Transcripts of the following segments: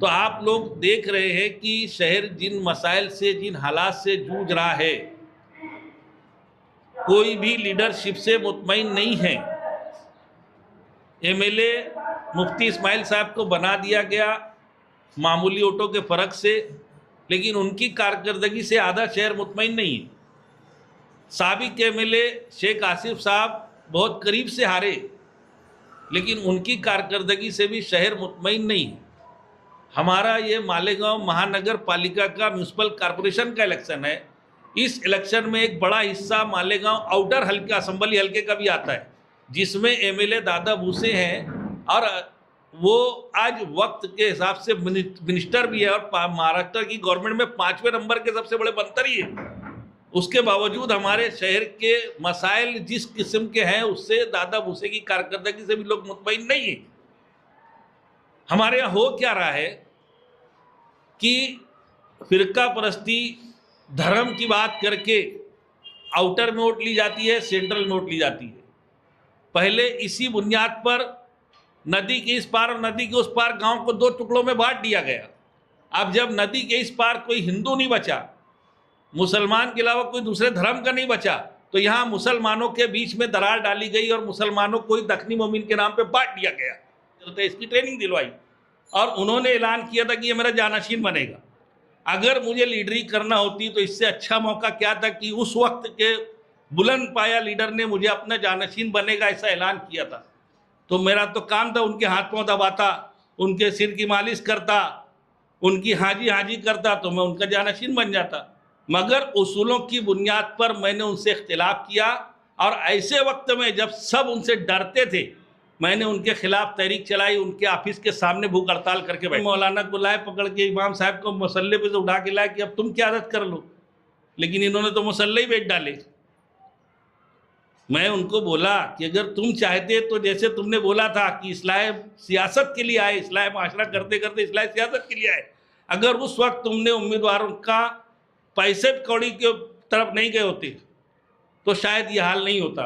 तो आप लोग देख रहे हैं कि शहर जिन मसाइल से, जिन हालात से जूझ रहा है, कोई भी लीडरशिप से मुतमईन नहीं है। एमएलए मुफ्ती इस्माइल साहब को बना दिया गया मामूली वोटों के फ़र्क से, लेकिन उनकी कारकर्दगी से आधा शहर मुतमईन नहीं है। साबिक एमएलए शेख आसिफ साहब बहुत करीब से हारे, लेकिन उनकी कारकर्दगी से भी शहर मुतमईन नहीं है। हमारा ये मालेगांव महानगर पालिका का म्यूनसिपल कॉरपोरेशन का इलेक्शन है। इस इलेक्शन में एक बड़ा हिस्सा मालेगांव आउटर हल्के, असेंबली हल्के का भी आता है, जिसमें एमएलए दादा भूसे हैं और वो आज वक्त के हिसाब से मिनिस्टर भी है और महाराष्ट्र की गवर्नमेंट में 5वें नंबर के सबसे बड़े मंत्री है। उसके बावजूद हमारे शहर के मसाइल जिस किस्म के हैं, उससे दादा भूसे की कारकर्दगी से भी लोग मुतमईन नहीं है। हमारे यहाँ हो क्या रहा है कि फिरका परस्ती, धर्म की बात करके आउटर में वोट ली जाती है, सेंट्रल में वोट ली जाती है। पहले इसी बुनियाद पर नदी के इस पार और नदी के उस पार गांव को 2 टुकड़ों में बांट दिया गया। अब जब नदी के इस पार कोई हिंदू नहीं बचा, मुसलमान के अलावा कोई दूसरे धर्म का नहीं बचा, तो यहाँ मुसलमानों के बीच में दरार डाली गई और मुसलमानों को दखनी मोमिन के नाम पे बांट दिया गया। चलते इसकी ट्रेनिंग दिलवाई और उन्होंने ऐलान किया था कि ये मेरा जानशीन बनेगा। अगर मुझे लीडरी करना होती तो इससे अच्छा मौका क्या था कि उस वक्त के बुलंद पाया लीडर ने मुझे अपना जानशीन बनेगा ऐसा ऐलान किया था। तो मेरा तो काम था उनके हाथ पांव दबाता, उनके सिर की मालिश करता, उनकी हाजी हाजी करता, तो मैं उनका जानशीन बन जाता। मगर उसूलों की बुनियाद पर मैंने उनसे इख्तिलाफ किया और ऐसे वक्त में जब सब उनसे डरते थे, मैंने उनके खिलाफ तहरीक चलाई। उनके ऑफिस के सामने भूख हड़ताल करके बैठे, मौलाना को लाए पकड़ के, इमाम साहब को मसल्ले पे से उठा के लाए कि अब तुम क्या आदत कर लो, लेकिन इन्होंने तो मसल्ले ही बेच डाले। मैं उनको बोला कि अगर तुम चाहते तो जैसे तुमने बोला था कि इस्लाह सियासत के लिए आए, इस्लाह माशरा करते करते इस्लाह सियासत के लिए आए, अगर उस वक्त तुमने उम्मीदवारों का पैसे कौड़ी के तरफ नहीं गए होते तो शायद ये हाल नहीं होता।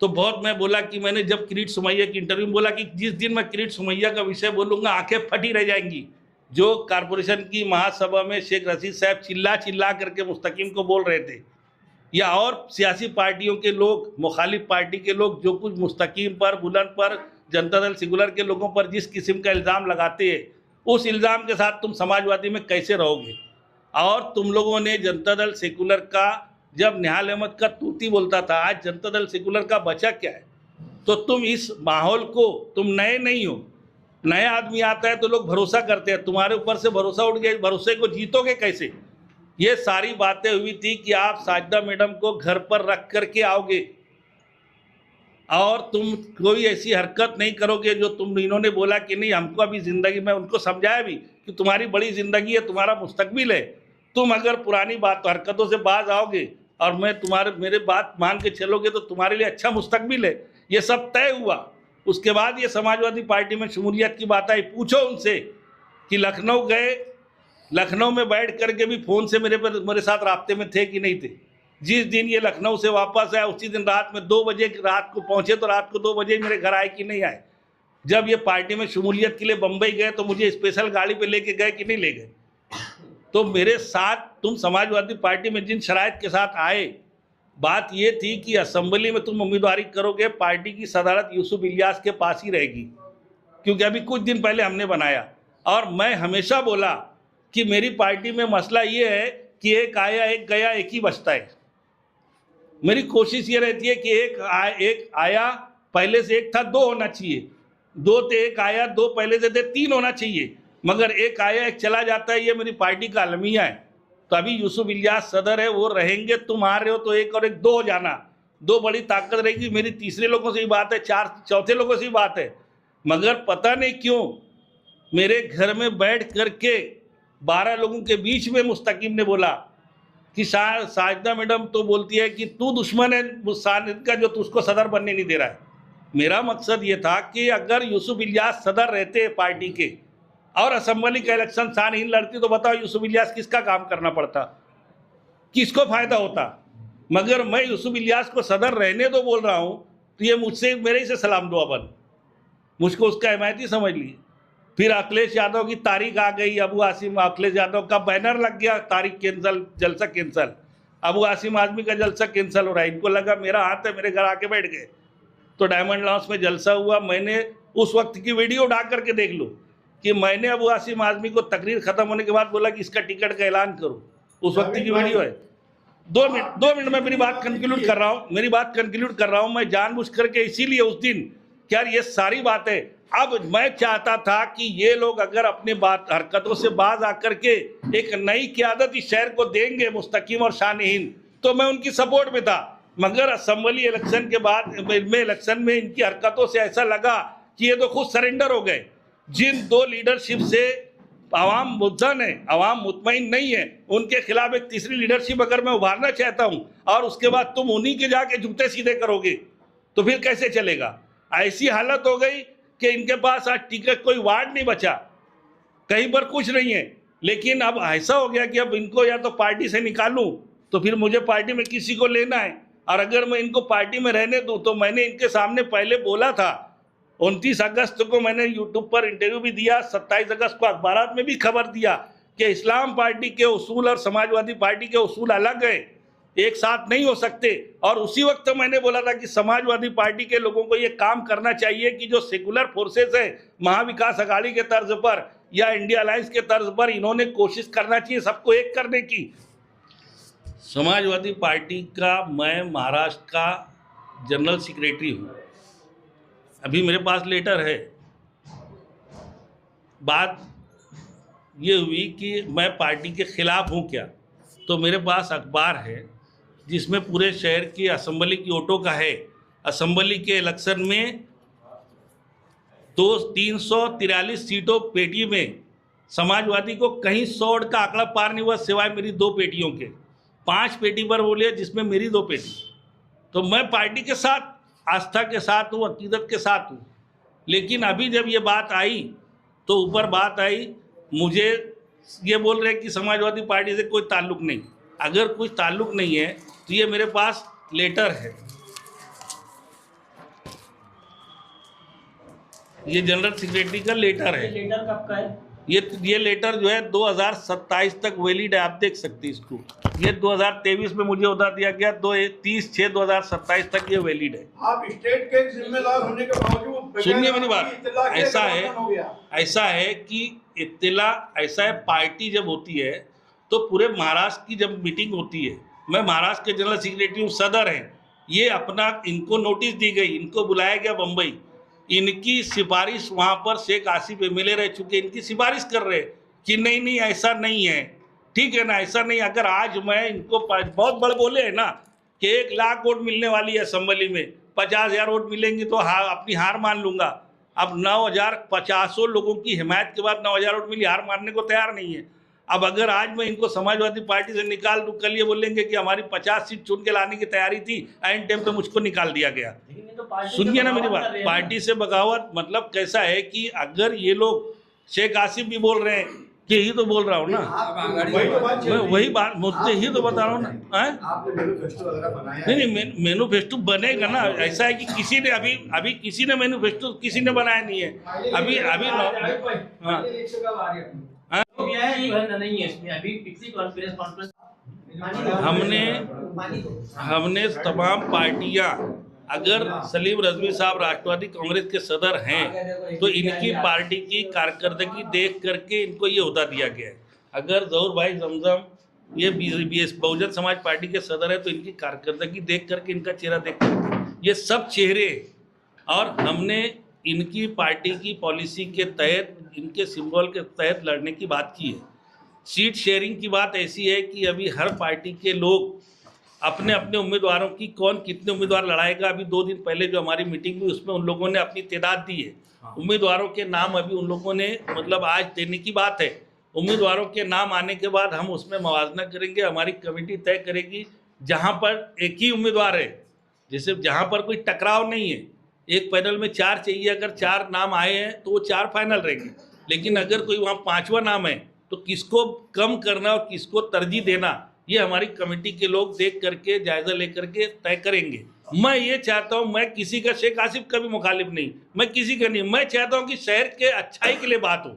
तो बहुत मैं बोला कि मैंने जब किरीट सुमैया की इंटरव्यू में बोला कि जिस दिन मैं किरीट सुमैया का विषय बोलूँगा आंखें फटी रह जाएंगी। जो कॉरपोरेशन की महासभा में शेख रशीद साहब चिल्ला चिल्ला करके मुस्तकीम को बोल रहे थे, या और सियासी पार्टियों के लोग, मुखालिफ पार्टी के लोग जो कुछ मुस्तकीम पर, बुलंद पर, जनता दल सेकुलर के लोगों पर जिस किस्म का इल्ज़ाम लगाते हैं, उस इल्ज़ाम के साथ तुम समाजवादी में कैसे रहोगे। और तुम लोगों ने जनता दल सेकुलर का, जब निहाल अहमद का तूती बोलता था, आज जनता दल सेकुलर का बचा क्या है। तो तुम इस माहौल को, तुम नए नहीं हो, नया आदमी आता है तो लोग भरोसा करते हैं, तुम्हारे ऊपर से भरोसा उठ गया, भरोसे को जीतोगे कैसे। ये सारी बातें हुई थी कि आप साजिदा मैडम को घर पर रख करके आओगे और तुम कोई ऐसी हरकत नहीं करोगे जो तुम, इन्होंने बोला कि नहीं हमको अभी ज़िंदगी में, उनको समझाया भी कि तुम्हारी बड़ी ज़िंदगी है, तुम्हारा मुस्तकबिल है, तुम अगर पुरानी बात हरकतों से बाज आओगे और मेरे बात मान के चलोगे तो तुम्हारे लिए अच्छा मुस्तकबिल है। ये सब तय हुआ। उसके बाद ये समाजवादी पार्टी में शमूलियत की बात आई। पूछो उनसे कि लखनऊ गए, लखनऊ में बैठ करके भी फ़ोन से मेरे साथ राब्ते में थे कि नहीं थे। जिस दिन ये लखनऊ से वापस आया उसी दिन रात में 2 बजे रात को पहुँचे, तो रात को 2 बजे मेरे घर आए कि नहीं आए। जब ये पार्टी में शमूलियत के लिए बम्बई गए तो मुझे स्पेशल गाड़ी पे लेके गए कि नहीं ले गए। तो मेरे साथ तुम समाजवादी पार्टी में जिन शराइत के साथ आए, बात ये थी कि असेंबली में तुम उम्मीदवारी करोगे, पार्टी की सदारत यूसुफ इलियास के पास ही रहेगी, क्योंकि अभी कुछ दिन पहले हमने बनाया। और मैं हमेशा बोला कि मेरी पार्टी में मसला ये है कि एक आया एक गया, एक ही बचता है। मेरी कोशिश ये रहती है कि एक आया, पहले से एक था, 2 होना चाहिए, 2 थे, एक आया, 2 पहले से थे, 3 होना चाहिए, मगर एक आया एक चला जाता है। ये मेरी पार्टी का अलमिया है। तो अभी यूसुफ इलियास सदर है, वो रहेंगे, तुम आ रहे हो तो 1 और 1 2 हो जाना, 2 बड़ी ताकत रहेगी। मेरी तीसरे लोगों से ही बात है, 4 चौथे लोगों से ही बात है, मगर पता नहीं क्यों मेरे घर में बैठ करके 12 लोगों के बीच में मुस्तकीम ने बोला कि साजिदा मैडम तो बोलती है कि तू दुश्मन है साजिद का जो तुझको सदर बनने नहीं दे रहा है। मेरा मकसद ये था कि अगर यूसुफ इलियास सदर रहते पार्टी के और असेंबली का इलेक्शन शानहीन लड़ती, तो बताओ यूसुफ इलियास किसका काम करना पड़ता, किसको फ़ायदा होता। मगर मैं यूसुफ इलियास को सदर रहने दो बोल रहा हूँ, तो ये मुझसे, मेरे ही से सलाम दुआ बन, मुझको उसका हिमायती समझ लिए। फिर अखिलेश यादव की तारीख आ गई, अबू आसिम अखिलेश यादव का बैनर लग गया, तारीख कैंसिल, जलसा कैंसिल, अबू आसिम आजमी का जलसा कैंसिल हो रहा है। इनको लगा मेरा हाथ है, मेरे घर आके बैठ गए। तो डायमंड लॉन्स में जलसा हुआ। मैंने उस वक्त की वीडियो उठा करके देख लो कि मैंने अबू आसिम आजमी को तकरीर खत्म होने के बाद बोला कि इसका टिकट का ऐलान करो। उस वक्त की वीडियो है। 2 मिनट में मेरी बात कंक्लूड कर रहा हूँ। मैं जानबूझ करके इसीलिए उस दिन, क्या ये सारी बातें, अब मैं चाहता था कि ये लोग अगर अपने बात हरकतों से बाज आकर के एक नई क़यादत इस शहर को देंगे मुस्तकीम और शानहीन, तो मैं उनकी सपोर्ट में था। मगर असेंबली इलेक्शन के बाद में इलेक्शन में इनकी हरकतों से ऐसा लगा कि ये तो खुद सरेंडर हो गए। जिन 2 लीडरशिप से आवाम मुद्दन है, आवाम मुतमईन नहीं है, उनके खिलाफ एक तीसरी लीडरशिप अगर मैं उभारना चाहता हूं और उसके बाद तुम उन्हीं के जाके जूते सीधे करोगे तो फिर कैसे चलेगा। ऐसी हालत हो गई कि इनके पास आज टिकट, कोई वार्ड नहीं बचा, कहीं पर कुछ नहीं है। लेकिन अब ऐसा हो गया कि अब इनको या तो पार्टी से निकालूं तो फिर मुझे पार्टी में किसी को लेना है, और अगर मैं इनको पार्टी में रहने दूं तो मैंने इनके सामने पहले बोला था, 29 अगस्त को मैंने यूट्यूब पर इंटरव्यू भी दिया, 27 अगस्त को अखबारात में भी खबर दिया कि इस्लाम पार्टी के उसूल और समाजवादी पार्टी के उसूल अलग हैं, एक साथ नहीं हो सकते। और उसी वक्त मैंने बोला था कि समाजवादी पार्टी के लोगों को ये काम करना चाहिए कि जो सेकुलर फोर्सेस है, महाविकास अघाड़ी के तर्ज पर या इंडिया अलायंस के तर्ज पर, इन्होंने कोशिश करना चाहिए सबको एक करने की। समाजवादी पार्टी का मैं महाराष्ट्र का जनरल सेक्रेटरी हूँ। अभी मेरे पास लेटर है। बात ये हुई कि मैं पार्टी के खिलाफ हूँ क्या, तो मेरे पास अखबार है जिसमें पूरे शहर की असेंबली की वोटों का है। असेंबली के इलेक्शन में 343 सीटों पेटी में समाजवादी को कहीं 100 का आंकड़ा पार नहीं हुआ, सिवाय मेरी 2 पेटियों के। 5 पेटी पर बोले जिसमें मेरी 2 पेटी। तो मैं पार्टी के साथ, आस्था के साथ हूँ, अकीदत के साथ हूँ। लेकिन अभी जब ये बात आई तो ऊपर बात आई, मुझे ये बोल रहे हैं कि समाजवादी पार्टी से कोई ताल्लुक़ नहीं। अगर कुछ ताल्लुक़ नहीं है तो ये मेरे पास लेटर है, ये जनरल सेक्रेटरी का लेटर है। लेटर कब का है? ये लेटर जो है 2027 तक वैलिड है, आप देख सकते हैं इसको। ये 2023 में मुझे उधर दिया गया, 30/6/2027 तक ये वैलिड है। आप स्टेट के जिम्मेदार होने के बावजूद सुनिए मेरी बात, ऐसा है कि इत्तिला, ऐसा है, पार्टी जब होती है तो पूरे महाराष्ट्र की जब मीटिंग होती है, मैं महाराष्ट्र के जनरल सेक्रेटरी हूँ, सदर हैं, ये अपना, इनको नोटिस दी गई, इनको बुलाया गया बम्बई। इनकी सिफारिश वहाँ पर शेख आसिफ MLA रह चुके, इनकी सिफारिश कर रहे कि नहीं ऐसा नहीं है, ठीक है ना, ऐसा नहीं। अगर आज मैं इनको बहुत बड़े बोले हैं ना कि 1 लाख वोट मिलने वाली है असेंबली में, 50,000 वोट मिलेंगे तो अपनी हार मान लूँगा। अब 9,050 लोगों की हिमायत के बाद 9,000 वोट मिली, हार मानने को तैयार नहीं है। अब अगर आज मैं इनको समाजवादी पार्टी से निकाल दूँ, कल ये बोलेंगे कि हमारी 50 सीट चुन के लाने की तैयारी थी, एंड टाइम पे मुझको निकाल दिया गया। सुनिए ना मेरी बात, पार्टी से बगावत मतलब कैसा है कि अगर ये लोग, शेख आसिफ भी बोल रहे हैं कि यही तो बोल रहा हूँ ना, वही बात मुझसे ही तो बता रहा हूँ ना। नहीं, मैनिफेस्टो बनेगा ना। ऐसा है कि किसी ने अभी किसी ने मैनिफेस्टो किसी ने बनाया नहीं है अभी हमने तमाम पार्टियां, अगर सलीम रजवी साहब राष्ट्रवादी कांग्रेस के सदर हैं तो इनकी पार्टी की कारकर्दगी देख करके इनको ये ओहदा दिया गया है। अगर जहूर भाई जमजम ये बहुजन समाज पार्टी के सदर है तो इनकी कारकर्दगी देख करके, इनका चेहरा देख करके, ये सब चेहरे, और हमने इनकी पार्टी की पॉलिसी के तहत, इनके सिंबल के तहत लड़ने की बात की है। सीट शेयरिंग की बात ऐसी है कि अभी हर पार्टी के लोग अपने अपने उम्मीदवारों की, कौन कितने उम्मीदवार लड़ाएगा, अभी 2 दिन पहले जो हमारी मीटिंग हुई उसमें उन लोगों ने अपनी तादाद दी है। उम्मीदवारों के नाम अभी उन लोगों ने मतलब आज देने की बात है। उम्मीदवारों के नाम आने के बाद हम उसमें मवाजना करेंगे, हमारी कमेटी तय करेगी। जहाँ पर एक ही उम्मीदवार है, जैसे जहाँ पर कोई टकराव नहीं है, एक पैनल में 4 चाहिए, अगर 4 नाम आए हैं तो वो 4 फाइनल रहेंगे। लेकिन अगर कोई वहाँ 5वां नाम है तो किसको कम करना और किसको तरजीह देना, ये हमारी कमेटी के लोग देख करके, जायज़ा लेकर के तय करेंगे। मैं ये चाहता हूं, मैं किसी का शेख आसिफ का भी मुखालिफ नहीं, मैं किसी का नहीं, मैं चाहता हूं कि शहर के अच्छाई के लिए बात हो,